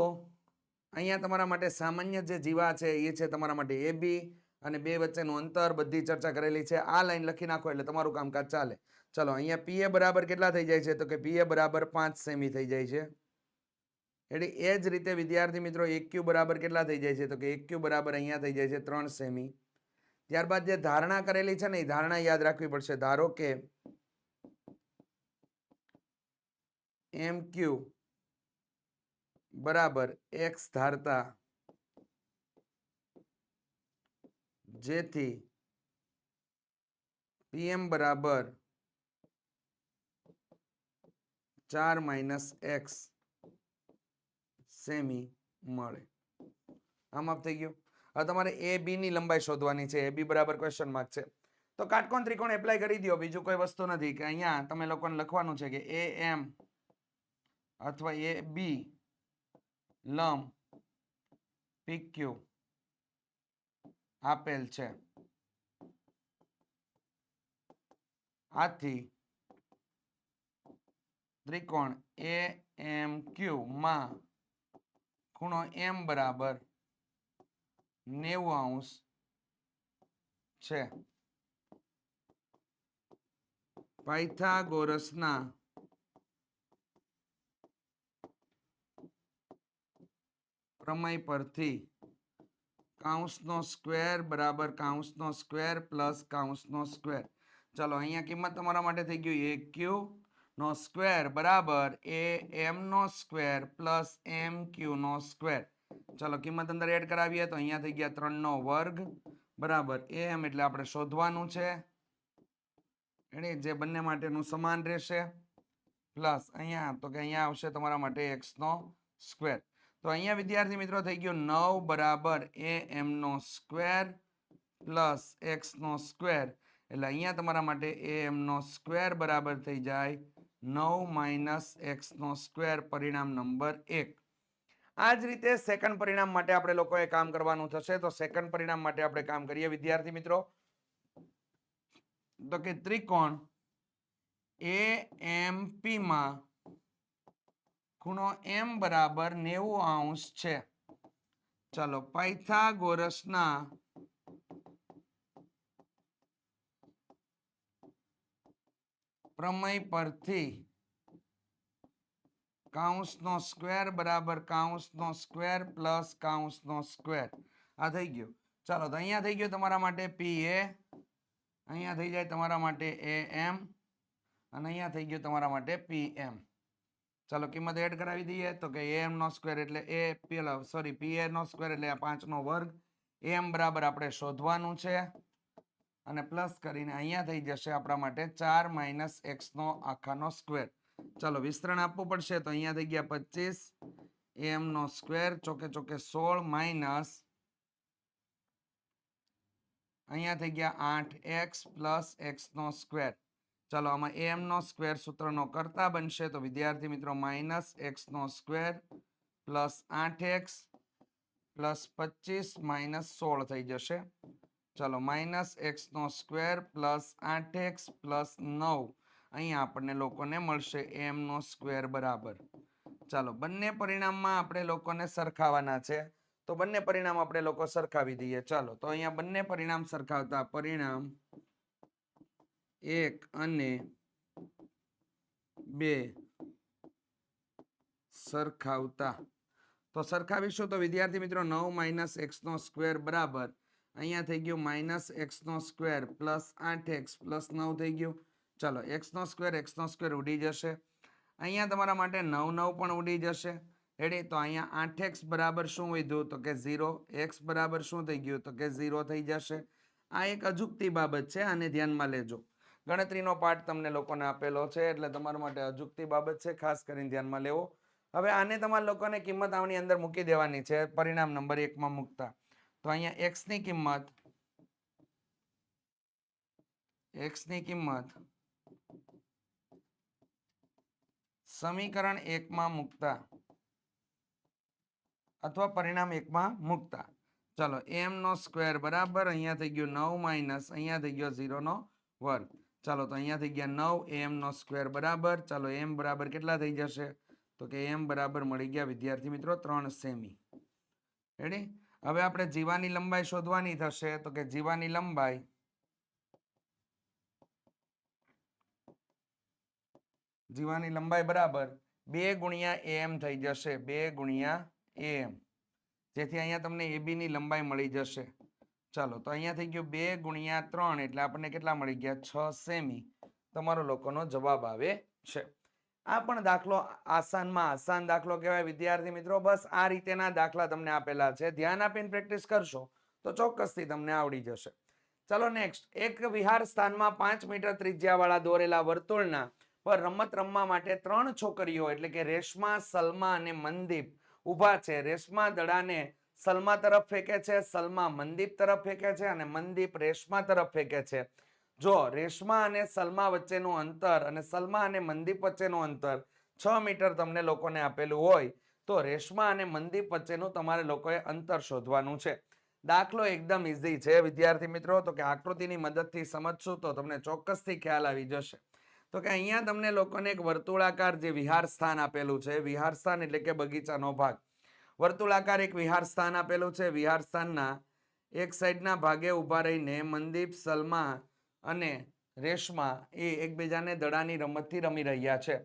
અહીંયા તમારા માટે સામાન્ય જે જીવા છે એ છે તમારા માટે AB અને બે વચ્ચેનું અંતર બધી ચર્ચા કરેલી છે આ લાઈન લખી નાખો એટલે તમારું કામકાજ ચાલે ચલો અહીંયા PA બરાબર કેટલા થઈ જાય છે તો કે PA બરાબર 5 સેમી થઈ જાય છે એટલે એ જ રીતે વિદ્યાર્થી મિત્રો AQ બરાબર કેટલા થઈ જાય છે તો કે AQ બરાબર અહીંયા થઈ જાય છે 3 સેમી ત્યારબાદ જે ધારણા કરેલી છે ને એ ધારણા યાદ રાખવી પડશે ધારો કે MQ બરાબર x ધારતા જેથી PM બરાબર 4 - x સેમી મળે આમ આપ થઈ ગયું હવે તમારે AB ની લંબાઈ શોધવાની છે AB બરાબર ક્વેશ્ચન માર્ક છે તો કાટકોણ ત્રિકોણ એપ્લાય કરી દો બીજું કોઈ વસ્તુ નથી કે અહીંયા તમે લોકોને લખવાનું છે કે AM અથવા AB લંબ PQ આપેલ છે આથી ત્રિકોણ AMQ માં ખૂણો M બરાબર 90° છે પાયથાગોરસના પ્રમેય પરથી કૌંસનો સ્ક્વેર બરાબર કૌંસનો સ્ક્વેર પ્લસ કૌંસનો સ્ક્વેર ચલો અહીંયા કિંમત તમારા માટે થઈ ગયું AQ નો સ્ક્વેર બરાબર AM નો સ્ક્વેર પ્લસ MQ નો સ્ક્વેર ચલો કિંમત અંદર એડ કરાવીએ તો અહીંયા થઈ ગયા 3 નો વર્ગ બરાબર AM એટલે આપણે શોધવાનું છે એટલે જે બંને માટેનું સમાન રહેશે પ્લસ અહીંયા તો કે અહીંયા આવશે તમારા માટે x નો સ્ક્વેર તો અહીંયા વિદ્યાર્થી મિત્રો થઈ ગયો 9 બરાબર AM નો સ્ક્વેર પ્લસ x નો સ્ક્વેર એટલે અહીંયા તમારા માટે AM નો સ્ક્વેર બરાબર થઈ જાય 9 - x નો સ્ક્વેર પરિણામ નંબર 1 આ જ રીતે સેકન્ડ પરિણામ માટે આપણે લોકોએ કામ કરવાનું થશે તો સેકન્ડ પરિણામ માટે આપણે કામ કરીએ વિદ્યાર્થી મિત્રો તો કે ત્રિકોણ AMP માં ખૂણો M બરાબર 90° છે ચાલો પાયથાગોરસના પ્રમેય પરથી કૌંસનો સ્ક્વેર બરાબર કૌંસનો સ્ક્વેર પ્લસ કૌંસનો સ્ક્વેર આ થઈ ગયું ચાલો તો અહીંયા થઈ ગયું તમારા માટે PA અહીંયા થઈ જાય તમારા માટે AM અને અહીંયા થઈ ગયું તમારા માટે PM ચાલો કિંમત એડ કરાવી દઈએ તો કે AM નો સ્ક્વેર એટલે PA નો સ્ક્વેર એટલે 5 નો વર્ગ AM બરાબર આપણે શોધવાનું છે અને પ્લસ કરીને અહીંયા થઈ જશે આપણા માટે 4 - x નો આખાનો સ્ક્વેર ચાલો વિસ્તરણ આપવું પડશે તો અહીંયા થઈ ગયા 25 AM નો સ્ક્વેર ચોકે ચોકે 16 માઇનસ અહીંયા થઈ ગયા 8x પ્લસ x નો સ્ક્વેર ચાલો આમાં AM નો સ્ક્વેર સૂત્રનો કરતા બનશે તો વિદ્યાર્થી મિત્રો -x નો સ્ક્વેર પ્લસ 8x પ્લસ 25 - 16 થઈ જશે ચાલો -x નો સ્ક્વેર પ્લસ 8x પ્લસ 9 અહીંયા આપણને લોકોને મળશે m નો સ્ક્વેર બરાબર ચાલો બંને પરિણામમાં આપણે લોકોને સરખાવાના છે તો બંને પરિણામ આપણે લોકો સરખાવી દઈએ ચાલો તો અહીંયા બંને પરિણામ સરખાવતા પરિણામ 1 અને 2 સરખાવતા તો સરખાવીશું તો વિદ્યાર્થી મિત્રો 9 - x નો સ્ક્વેર બરાબર અહીંયા થઈ ગયું -x નો સ્ક્વેર પ્લસ 8x પ્લસ 9 થઈ ગયું ચાલો x નો સ્ક્વેર ઉડી જશે અહીંયા તમારા માટે 9 પણ ઉડી જશે રેડી તો અહીંયા 8x બરાબર શું વધ્યું તો કે 0 x બરાબર શું થઈ ગયું તો કે 0 થઈ જશે આ એક અજુકતી બાબત છે, આને ધ્યાનમાં લેજો. ગણતરીનો પાઠ તમને લોકોને આપેલો છે એટલે તમારા માટે અજુકતી બાબત છે, ખાસ કરીને ધ્યાનમાં લેવો. હવે આને તમારા લોકોને કિંમત આની અંદર મૂકી દેવાની છે પરિણામ નંબર 1 માં મૂકતા. તો અહીંયા x ની કિંમત સમીકરણ 1 માં મૂકતા અથવા પરિણામ 1 માં મૂકતા. ચલો m નો સ્ક્વેર બરાબર અહીંયા થઈ ગયું 9 માઇનસ અહીંયા થઈ ગયો 0 નો વર્ગ. ચાલો તો અહીંયા થઈ ગયા 9 m નો સ્ક્વેર બરાબર, ચાલો m બરાબર કેટલા થઈ જશે? તો કે m બરાબર મળી ગયા વિદ્યાર્થી મિત્રો 3 સેમી. રેડી? હવે આપણે જીવાની લંબાઈ શોધવાની થશે. તો કે જીવાની લંબાઈ બરાબર 2 ગુણ્યા am થઈ જશે, 2 ગુણ્યા am, જેથી અહીંયા તમને AB ની લંબાઈ મળી જશે. ચાલો તો અહીંયા થઈ ગયું 2 ગુણ્યા 3 એટલે આપણને કેટલા મળી ગયા? 6 સેમી. તમારો લોકોનો જવાબ આવે છે. આ પણ દાખલો આસાનમાં આસાન દાખલો કહેવાય વિદ્યાર્થી મિત્રો. બસ આ રીતેના દાખલા તમને આપેલા છે, ધ્યાન આપીને પ્રેક્ટિસ કરશો તો ચોક્કસથી તમને આવડી જશે. ચલો નેક્સ્ટ. એક વિહાર સ્થાનમાં 5 મીટર ત્રિજ્યાવાળા દોરેલા વર્તુળના પર રમત રમવા માટે 3 છોકરીઓ એટલે કે રેશમા, સલમા અને મનદીપ ઊભા છે. રેશમા દડાને સલમા તરફ ફેંકે છે, સલમા મનદીપ તરફ ફેંકે છે અને મનદીપ રેશમા તરફ ફેંકે છે. જો રેશમા અને સલમા વચ્ચેનું અંતર અને સલમા અને મનદીપ વચ્ચેનું અંતર 6 મીટર તમને લોકોને આપેલું હોય તો રેશમા અને મનદીપ વચ્ચેનું તમારે લોકોએ અંતર શોધવાનું છે. દાખલો એકદમ ઈઝી છે વિદ્યાર્થી મિત્રો. તો કે આકૃતિની મદદથી સમજશું તો તમને ચોક્કસથી ખ્યાલ આવી જશે. તો કે અહીંયા તમને લોકોને એક વર્તુળાકાર જે વિહાર સ્થાન આપેલું છે, વિહાર સ્થાન એટલે કે બગીચાનો ભાગ. વર્તુળાકાર એક વિહાર સ્થાન આપેલું છે. વિહાર સ્થાનના એક સાઈડના ભાગે ઊભા રહીને મનદીપ, સલમા અને રેશમા એ એકબીજાને દડાની રમતથી રમી રહ્યા છે.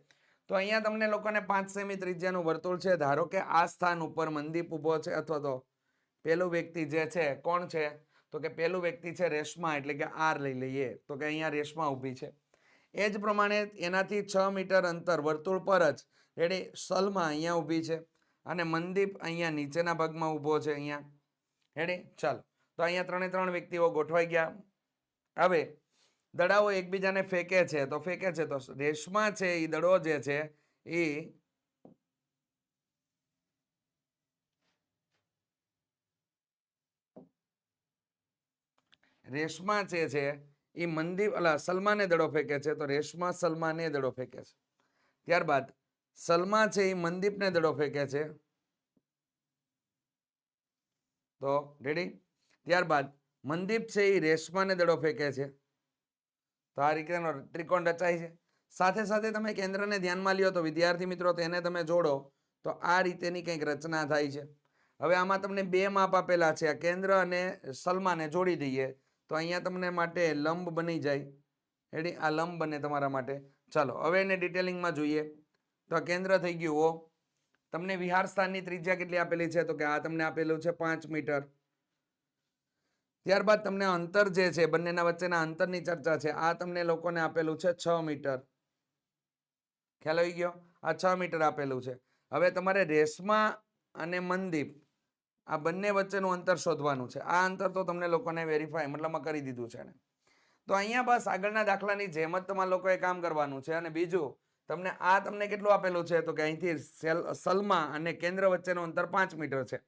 તો અહીંયા તમને લોકોને 5 સેમી ત્રિજ્યાનું વર્તુળ છે. ધારો કે આ સ્થાન ઉપર મનદીપ ઊભો છે અથવા તો પેલું વ્યક્તિ જે છે કોણ છે? તો કે પેલું વ્યક્તિ છે રેશમા, એટલે કે R લઈ લઈએ. તો કે અહીંયા રેશમા ઊભી છે. એ જ પ્રમાણે એનાથી 6 મીટર અંતર વર્તુળ પર જ રેડી સલમા અહીંયા ઊભી છે અને મનદીપ અહીંયા નીચેના ભાગમાં ઊભો છે અહીંયા. રેડી? ચાલો તો અહીંયા 3 વ્યક્તિઓ ગોઠવાઈ ગયા. હવે દડાઓ એકબીજાને ફેંકે છે તો રેશમા છે એ દડો જે છે એ રેશમા છે એ મનદીપ સલમાને દડો ફેંકે છે તો રેશમા સલમાને દડો ફેંકે છે. ત્યારબાદ સલમા છે એ મનદીપને દડો ફેંકે છે. તો રેડી? ત્યારબાદ મનદીપ છે એ રેશમાને દડો ફેંકે છે. તો આ રીતેનો ત્રિકોણ રચાય છે. સાથે સાથે તમે કેન્દ્રને ધ્યાનમાં લ્યો તો વિદ્યાર્થી મિત્રો તેને તમે જોડો તો આ રીતેની કંઈક રચના થાય છે. હવે આમાં તમને 2 માપ આપેલા છે. આ કેન્દ્ર અને સલમાને જોડી દઈએ તો અહીંયા તમને માટે લંબ બની જાય. રેડી? આ લંબ બને તમારા માટે. ચાલો હવે એને ડિટેલિંગમાં જોઈએ. તો આ કેન્દ્ર થઈ ગયું O. તમને વિહાર સ્થાનની ત્રિજ્યા કેટલી આપેલી છે? તો કે આ તમને આપેલું છે 5 મીટર. ત્યારબાદ તમને અંતર જે છે બંનેના વચ્ચેના અંતરની ચર્ચા છે. આ તમને લોકોને આપેલું છે 6 મીટર. ખ્યાલ આવી ગયો? આ 6 મીટર આપેલું છે. હવે તમારે રેશમા અને મનદીપ આ બંને વચ્ચેનું અંતર શોધવાનું છે. આ અંતર તો તમને લોકોને વેરીફાઈ મતલબમાં કરી દીધું છે. તો અહીંયા બસ આગળના દાખલાની જેમ જ તમારા લોકોએ કામ કરવાનું છે. અને બીજું તમને કેટલું આપેલું છે? તો કે અહીંથી સલમા અને કેન્દ્ર વચ્ચેનું અંતર 5 મીટર છે.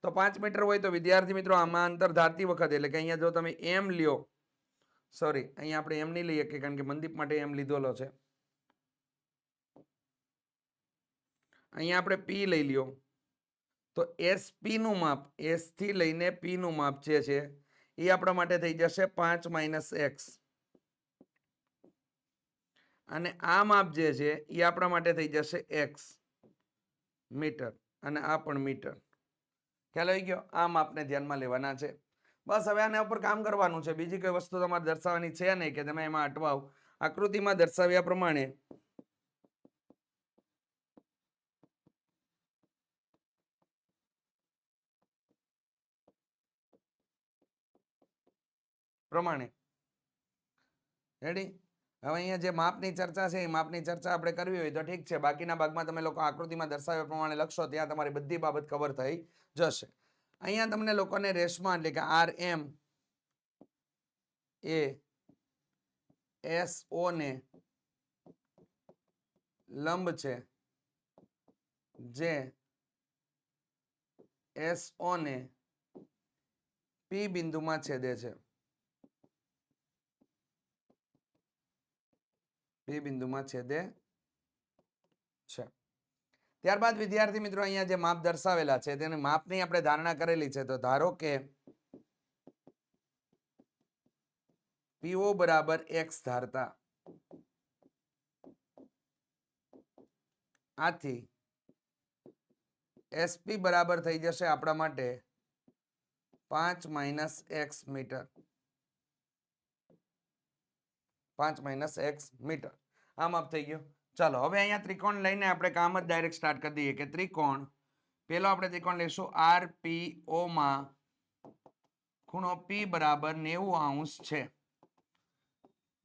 તો 5 મીટર હોય તો વિદ્યાર્થી મિત્રો આમાં અંતર ધારતી વખતે એટલે કે અહીંયા જો તમે એમ લ્યો, સોરી અહીંયા આપણે એમ નહીં લઈએ કારણ કે મનદીપ માટે એમ લીધેલો છે. અહીંયા આપણે P લઈ લ્યો તો SP નું માપ, S થી લઈને P નું માપ જે છે એ આપણા માટે થઈ જશે 5 - x અને આ માપ જે છે એ આપણા માટે થઈ જશે x મીટર અને આ પણ મીટર. ખ્યાલ આવી ગયો? આ માપને ધ્યાનમાં લેવાના છે. બસ હવે આના ઉપર કામ કરવાનું છે. બીજી કોઈ વસ્તુ તમારે દર્શાવવાની છે નહીં કે તમે એમાં અટવાવ. આકૃતિમાં દર્શાવ્યા પ્રમાણે રેડી? હવે અહીંયા જે માપની ચર્ચા છે એ માપની ચર્ચા આપણે કરવી હોય તો ઠીક છે. બાકીના ભાગમાં તમે લોકો આકૃતિમાં દર્શાવ્યા પ્રમાણે લખશો ત્યાં તમારી બધી બાબત કવર થઈ જશે. અહીંયા તમને લોકોને રેશમા એટલે કે RM એ SO ને લંબ છે, જે SO ને P બિંદુમાં છેદે છે. P બિંદુમાં છેદે છે. ત્યારબાદ વિદ્યાર્થી મિત્રો અહીંયા જે માપ દર્શાવેલા છે તેને માપની આપણે ધારણા કરેલી છે. તો ધારો કે PO બરાબર x ધારતા, આથી SP બરાબર થઈ જશે આપણા માટે 5 - x મીટર. 5 - x મીટર આ માપ થઈ ગયો. ચાલો હવે અહીંયા ત્રિકોણ લઈને આપણે કામ જ ડાયરેક્ટ સ્ટાર્ટ કરી દઈએ કે ત્રિકોણ, પેલો આપણે ત્રિકોણ લઈશું RPO માં ખૂણો P બરાબર 90° છે.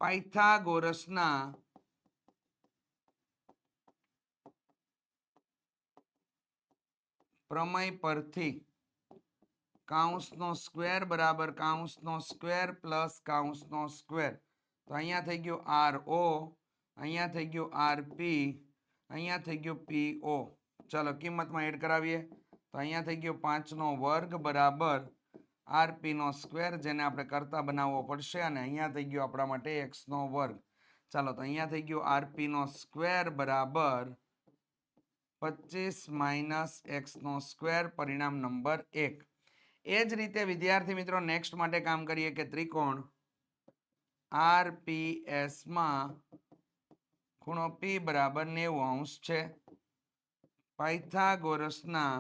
પાયથાગોરસના પ્રમેય પરથી કાઉંસનો સ્ક્વેર બરાબર કાઉંસનો સ્ક્વેર પ્લસ કાઉંસનો સ્ક્વેર. તો અહીંયા થઈ ગયું RO, અહીંયા થઈ ગયું RP, અહીંયા થઈ ગયું PO. ચાલો કિંમતમાં એડ કરાવીએ તો અહીંયા થઈ ગયો 5² બરાબર RP નો સ્ક્વેર, જેને આપણે કરતા બનાવવો પડશે, અને અહીંયા થઈ ગયો આપણા માટે x². ચાલો તો અહીંયા થઈ ગયું RP નો સ્ક્વેર બરાબર 25 - x², પરિણામ નંબર 1. એ જ રીતે વિદ્યાર્થી મિત્રો નેક્સ્ટ માટે કામ કરીએ કે ત્રિકોણ RPS માં ખૂણો P બરાબર 90° છે. પાયથાગોરસના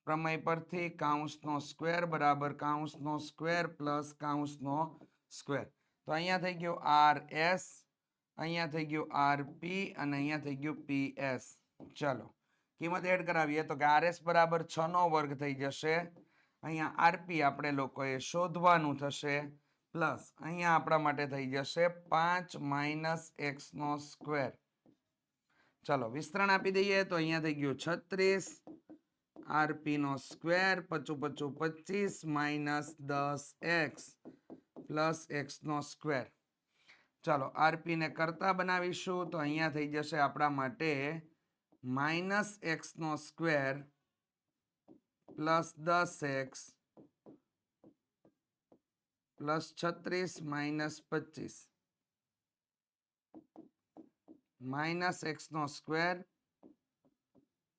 પ્રમેય પરથી કાઉંસનો સ્ક્વેર બરાબર કાઉંસનો સ્ક્વેર પ્લસ કાઉંસનો સ્ક્વેર. તો અહીંયા થઈ ગયું RS, અહીંયા થઈ ગયું RP અને અહીંયા થઈ ગયું PS. ચાલો કિંમત એડ કરાવીએ તો કે RS બરાબર 6² થઈ જશે. અહીંયા RP આપણે લોકોએ શોધવાનું થશે, પ્લસ અહીંયા આપણા માટે થઈ જશે 5 - x². ચાલો વિસ્તરણ આપી દઈએ તો અહીંયા થઈ ગયું 36 RP નો સ્ક્વેર 55 25 - 10x પ્લસ x². ચાલો RP ને કરતા બનાવીશું તો અહીંયા થઈ જશે આપણા માટે -x² plus 10x plus 36 - 25 -x²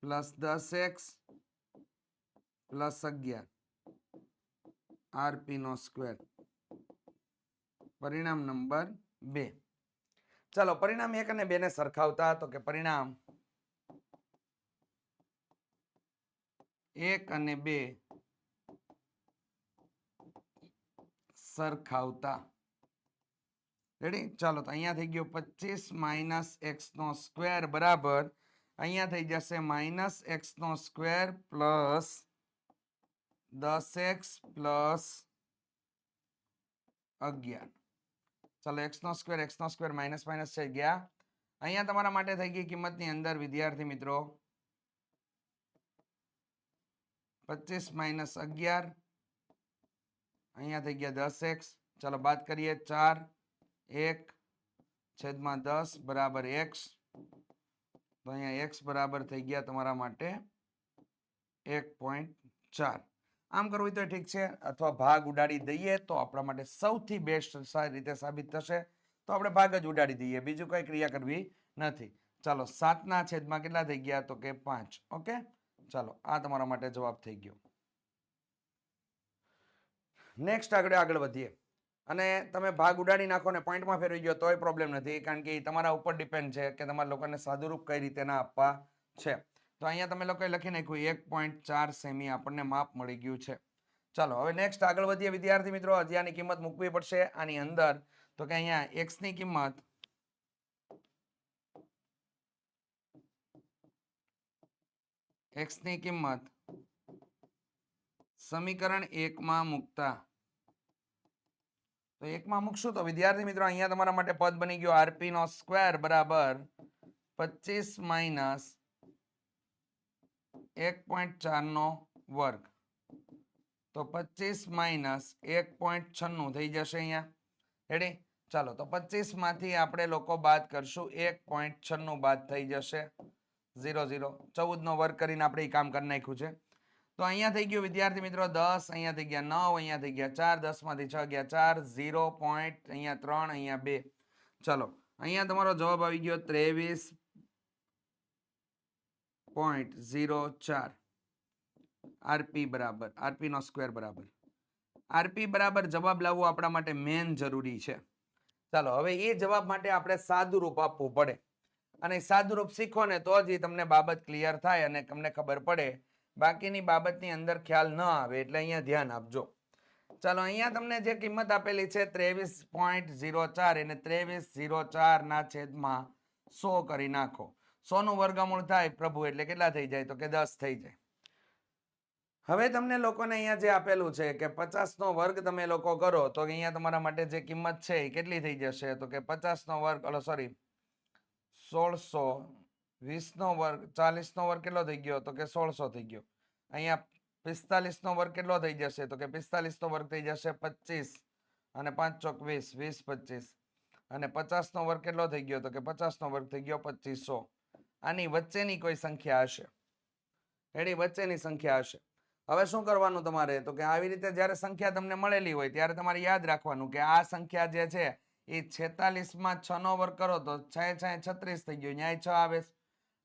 plus 10x plus 11 RP નો સ્ક્વેર. પરિણામ નંબર 2. ચાલો પરિણામ 1 અને 2 ને સરખાવતા તો કે પરિણામ 1 અને 2 સરખાવતા. રેડી? ચાલો તો અહીંયા થઈ ગયું 25 - x² બરાબર અહીંયા થઈ જશે -x² પ્લસ 10x પ્લસ 11. ચાલો x² માઇનસ માઇનસ છે ગયા. અહીંયા તમારા માટે થઈ ગઈ કિંમતની અંદર વિદ્યાર્થી મિત્રો 25 - 11, અહીંયા થઈ ગયા 10x. ચાલો બાદ કરીએ 4 1/10 બરાબર x. તો અહીંયા x બરાબર થઈ ગયા તમારા માટે 1.4. આમ કરવું હોય તો ઠીક છે, અથવા ભાગ ઉડાડી દઈએ તો આપણા માટે સૌથી બેસ્ટ રીતે સાબિત થશે. તો આપણે ભાગ જ ઉડાડી દઈએ, બીજું કઈ ક્રિયા કરવી નથી. ચાલો 7/છેદમાં કેટલા થઈ ગયા તો કે 5. ઓકે, ચાલો આ તમારા માટે જવાબ થઈ ગયો. નેક્સ્ટ આગળ વધીએ. અને તમે ભાગ ઉડાડી નાખો ને પોઈન્ટમાં ફેરવી ગયો તોય પ્રોબ્લેમ નથી, કારણ કે એ તમારા ઉપર ડિપેન્ડ છે કે તમારા લોકોને સાદુરૂપ કઈ રીતે ના આપવા છે. તો અહીંયા તમે લોકોએ લખી નાખ્યું 1.4 સેમી આપણને માપ મળી ગયું છે. ચાલો હવે નેક્સ્ટ આગળ વધીએ વિદ્યાર્થી મિત્રો. હજી આની કિંમત મૂકવી પડશે આની અંદર. તો કે અહીંયા x ની કિંમત સમીકરણ 1 માં મૂકતા, તો 1 માં મૂકશું તો વિદ્યાર્થી મિત્રો અહીંયા તમારા માટે પદ બની ગયો RP નો સ્ક્વેર બરાબર 25 - 1.4 નો વર્ગ તો 25 માઇનસ 1.96 થઈ જશે અહીંયા. રેડી? ચાલો તો 25 માંથી આપણે લોકો બાદ કરશું 1.96 બાદ થઈ જશે 0 0. 14 નો વર્ગ કરીને આપણે એ કામ કરી નાખ્યું છે. તો અહીંયા થઈ ગયું વિદ્યાર્થી મિત્રો 10, અહીંયા થઈ ગયા 9, અહીંયા થઈ ગયા 4, 10 માંથી 6 ગયા 4, 0 પોઈન્ટ અહીંયા 3, અહીંયા 2. ચલો અહીંયા તમારો જવાબ આવી ગયો 23.04 આરપી બરાબર આરપી નો સ્ક્વેર બરાબર આરપી બરાબર જવાબ લાવવો આપણા માટે મેન જરૂરી છે. ચાલો હવે એ જવાબ માટે આપણે સાદુરૂપ આપવું પડે અને સાદુરૂપ શીખો ને તો જ તમને બાબત ક્લિયર થાય અને તમને ખબર પડે. બાકીની બાબતની અંદર ખ્યાલ ન આવે એટલે અહીંયા ધ્યાન આપજો. ચાલો અહીંયા તમને જે કિંમત આપેલી છે 23.04 એને 2304 ના છેદમાં 100 કરી નાખો. 100 નું વર્ગમૂળ થાય પ્રભુ એટલે કેટલા થઈ જાય તો કે 10 થઈ જાય. હવે તમને લોકોને અહીંયા જે આપેલું છે કે 50 નો વર્ગ તમે લોકો કરો તો અહીંયા તમારા માટે જે કિંમત છે એ કેટલી થઈ જશે તો કે 50 નો વર્ગ સોરી 1600, 20 નો વર્ગ 40 નો વર્ગ કેટલો થઈ ગયો તો કે 1600 થઈ ગયો. અહીંયા 45 નો વર્ગ કેટલો થઈ જશે તો કે 45 નો વર્ગ થઈ જશે 25 અને 5 ચોક 20, 20 25 અને 50 નો વર્ગ કેટલો થઈ ગયો તો કે 50 નો વર્ગ થઈ ગયો 2500. આની વચ્ચેની કોઈ સંખ્યા હશે. એની વચ્ચેની સંખ્યા હશે. હવે શું કરવાનું તમારે તો કે આવી રીતે જ્યારે સંખ્યા તમને મળેલી હોય ત્યારે તમારે યાદ રાખવાનું કે આ સંખ્યા જે છે એ 46 માં 6 નો વર્ગ કરો તો 6 6 36 થઈ ગયો. ન્યાય 6 આવે.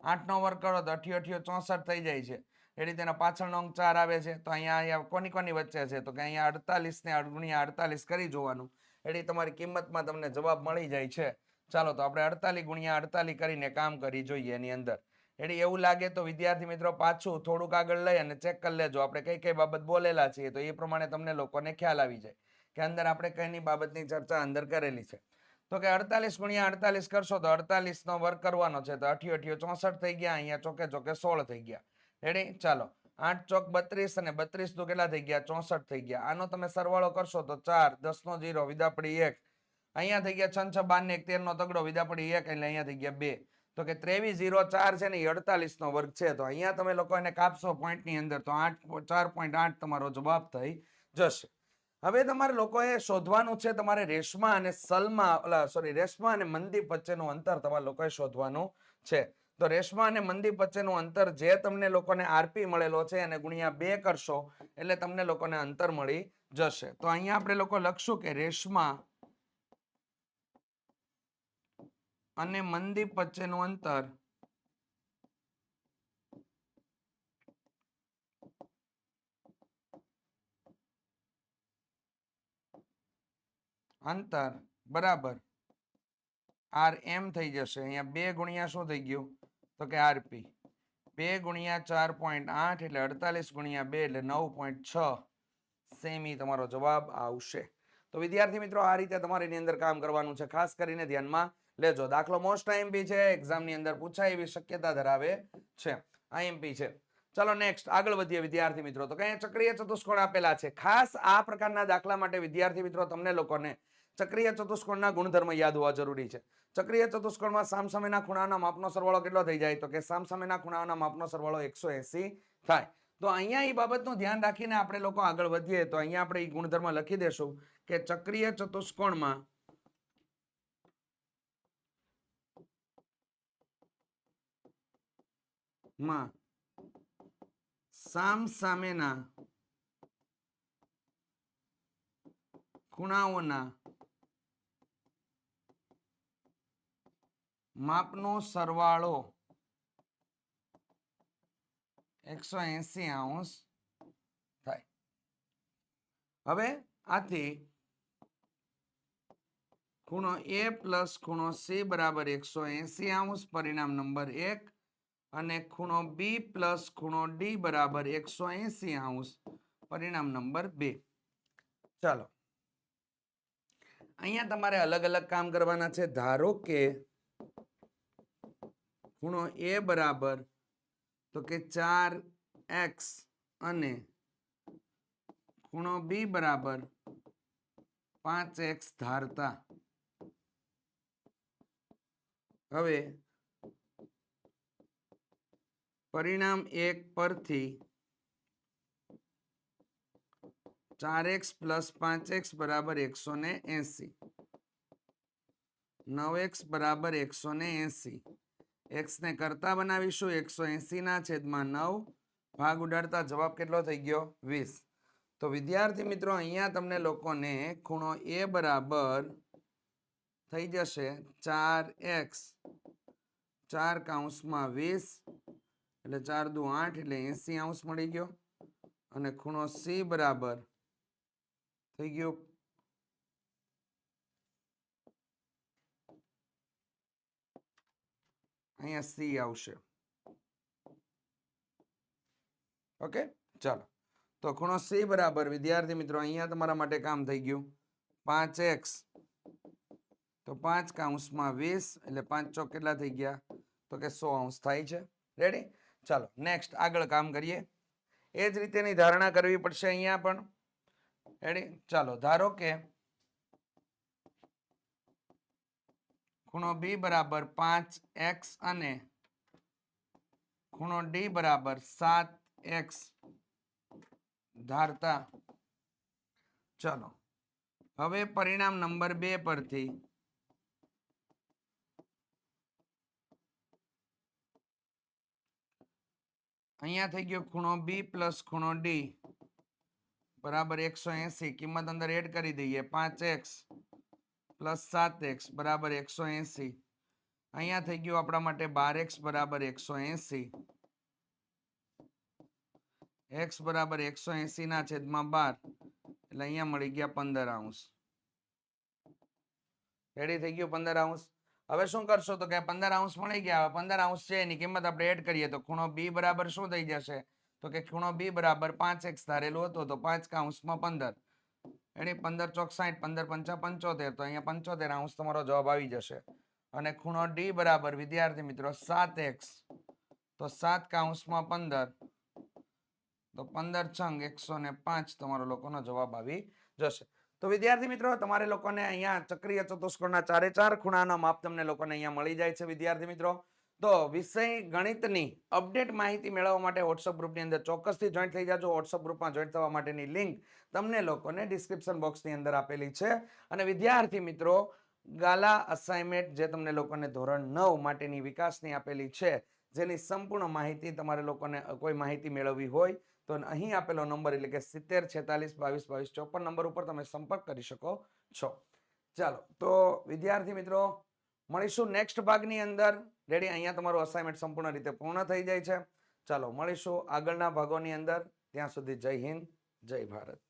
8 નો વર્ગ કરો તો 8 8 64 થઈ જાય છે. એ રીતે એના પાછળનો અંક 4 આવે છે. તો અહીંયા કોની કોની વચ્ચે છે તો કે અહીંયા 48 ને ગુણ્યા 48 કરી જોવાનું એટલે તમારી કિંમતમાં તમને જવાબ મળી જાય છે. ચાલો તો આપણે 48 ગુણ્યા 48 કરીને કામ કરી જોઈએ એની અંદર. એટલે એવું લાગે તો વિદ્યાર્થી મિત્રો પાછું થોડુંક આગળ લઈ અને ચેક કરી લેજો આપણે કઈ કઈ બાબત બોલેલા છીએ તો એ પ્રમાણે તમને લોકોને ખ્યાલ આવી જાય કે અંદર આપણે કઈની બાબતની ચર્ચા અંદર કરેલી છે. તો કે 48 ગુણ્યા 48 કરશો તો 48 નો વર્ગ કરવાનો છે તો 8 8 64 થઈ ગયા. અહીંયા ચોકે ચોકે 16 થઈ ગયા. રેડી? ચાલો 8 ચોક 32 અને 32 તો કેટલા થઈ ગયા 64 થઈ ગયા. આનો તમે સરવાળો કરશો તો 4, 10 નો 0 વિદાપડી 1, અહીંયા થઈ ગયા 6 6 12 ને 1 13 નો તગડો વિદાપડી 1 એટલે અહીંયા થઈ ગયા 2. તો કે 2304 છે ને 48 નો વર્ગ છે. તો અહીંયા તમે લોકો એને કાપશો પોઈન્ટ ની અંદર તો 4.8 તમારો જવાબ થઈ જશે. હવે તમારે લોકોએ શોધવાનું છે તમારે રેશમા અને સલમા રેશમા અને મંદીપ વચ્ચેનું અંતર તમારે લોકોએ શોધવાનું છે. તો રેશમા અને મંદીપ વચ્ચેનું અંતર જે તમને લોકોને આરપી મળેલો છે અને ગુણ્યા 2 કરશો એટલે તમને લોકોને અંતર મળી જશે. તો અહીંયા આપણે લોકો લખશું કે રેશમા અને મંદીપ વચ્ચેનું અંતર બરાબર RM થઈ જશે. અહીંયા 2 ગુણ્યા શું થઈ ગયું તો કે આરપી. 2 ગુણ્યા 4.8 એટલે 48 ગુણ્યા 2 એટલે 9.6 સેમી તમારો જવાબ આવશે. તો વિદ્યાર્થી મિત્રો આ રીતે તમારે એની અંદર કામ કરવાનું છે. ખાસ કરીને ધ્યાનમાં લેજો. દાખલો મોસ્ટ આઈએમપી છે. એક્ઝામની અંદર પૂછાય એવી શક્યતા ધરાવે છે. આઈએમપી છે. ચલો નેક્સ્ટ આગળ વધીએ વિદ્યાર્થી મિત્રો. તો કઈ ચક્રીય ચતુષ્કોણ આપેલા છે. ખાસ આ પ્રકારના દાખલા માટે વિદ્યાર્થી મિત્રો તમને લોકોને ચક્રીય ચતુષ્કોણના ગુણધર્મ યાદ હોવા જરૂરી છે. ચક્રીય ચતુષ્કોણમાં સામસામેના ખૂણાના માપનો સરવાળો કેટલો થઈ જાય તો કે સામસામેના ખૂણાના માપનો સરવાળો 180 થાય. તો અહીંયા એ બાબતનું ધ્યાન રાખીને આપણે લોકો આગળ વધીએ તો અહીંયા આપણે એ ગુણધર્મ લખી દેશું કે ચક્રીય ચતુષ્કોણમાં સામસામેના ખૂણાઓના માપનો સરવાળો 180° થાય. હવે આથી ખૂણો A પ્લસ ખૂણો C બરાબર 180° પરિણામ નંબર 1 અને ખૂણો B પ્લસ ખૂણો D બરાબર 180° પરિણામ નંબર 2. ચાલો અહીંયા તમારે અલગ અલગ કામ કરવાના છે. ધારો કે ખૂણો A બરાબર તો કે 4x અને ખૂણો B બરાબર 5x ધારતા. હવે પરિણામ 1 પરથી 4x + 5x = 180, 9x = 180, x ને કરતા બનાવીશું 180/9 ભાગ ઉડાડતા જવાબ કેટલો થઈ ગયો 20. તો વિદ્યાર્થી મિત્રો અહીંયા તમને લોકોને ખૂણો A બરાબર થઈ જશે 4x 4/20 એટલે 4 દુ 8 એટલે 80° મળી ગયો. અને ખૂણો C બરાબર થઈ ગયો અહીંયા C આવશે. ઓકે ચાલો તો ખૂણો C બરાબર વિદ્યાર્થી મિત્રો અહીંયા તમારા માટે કામ થઈ ગયું 5x તો 5/20 એટલે 5 ચોક કેટલા થઈ ગયા તો કે 100° થાય છે. રેડી ચાલો નેક્સ્ટ આગળ કામ કરીએ. એ જ રીતેની ધારણા કરવી પડશે અહીંયા પણ. રેડી ચાલો ધારો કે ખૂણો B બરાબર 5x અને ખૂણો D બરાબર 7x ધારતા ચાલો હવે પરિણામ નંબર 2 પરથી અહીંયા થઈ ગયો ખૂણો B પ્લસ ખૂણો D બરાબર 180, કિંમત અંદર એડ કરી દઈએ 5x પ્લસ 7x બરાબર 180. અહીંયા થઈ ગયું આપણા માટે 12x બરાબર 180, x બરાબર 180/12 એટલે અહીંયા મળી ગયા 15°. રેડી થઈ ગયું 15°. હવે શું કરશો તો કે 15° મળી ગયા. 15° છે એની કિંમત આપણે એડ કરીએ તો ખૂણો B બરાબર શું થઈ જશે તો કે ખૂણો B બરાબર 5x ધારેલો હતો તો 5/15 એટલે 15 ચોક 60, 15 પંચા 75 તો અહીંયા 75° તમારો જવાબ આવી જશે. અને ખૂણો D બરાબર વિદ્યાર્થી મિત્રો 7x તો 7/15 તો 15 છંગ 105 તમારો લોકોનો જવાબ આવી જશે. તો વિદ્યાર્થી મિત્રો તમારે લોકોને અહીંયા ચક્રીય ચતુષ્કોણના 4 ખૂણાના માપ તમને લોકોને અહીંયા મળી જાય છે. વિદ્યાર્થી મિત્રો તો વિષય ગણિતની અપડેટ માહિતી મેળવવા માટે વોટ્સઅપ ગ્રુપની અંદર ચોક્કસથી જોઈન્ટ થઈ જાજો. વોટ્સઅપ ગ્રુપમાં જોઈન્ટ થવા માટેની લિંક તમને લોકોને ડિસ્ક્રિપ્શન બોક્સની અંદર આપેલી છે. અને વિદ્યાર્થી મિત્રો ગાલા અસાઇનમેન્ટ જે તમને લોકોને ધોરણ 9 માટેની વિકાસની આપેલી છે જેની સંપૂર્ણ માહિતી તમારે લોકોને કોઈ માહિતી મેળવવી હોય તો અહીં આપેલો નંબર એટલે કે 7046222254 નંબર ઉપર તમે સંપર્ક કરી શકો છો. ચાલો તો વિદ્યાર્થી મિત્રો મળીશું નેક્સ્ટ ભાગની અંદર. રેડી અહીંયા તમારું અસાઇનમેન્ટ સંપૂર્ણ રીતે પૂર્ણ થઈ જાય છે. ચાલો મળીશું આગળના ભાગોની અંદર. ત્યાં સુધી જય હિન્દ જય ભારત.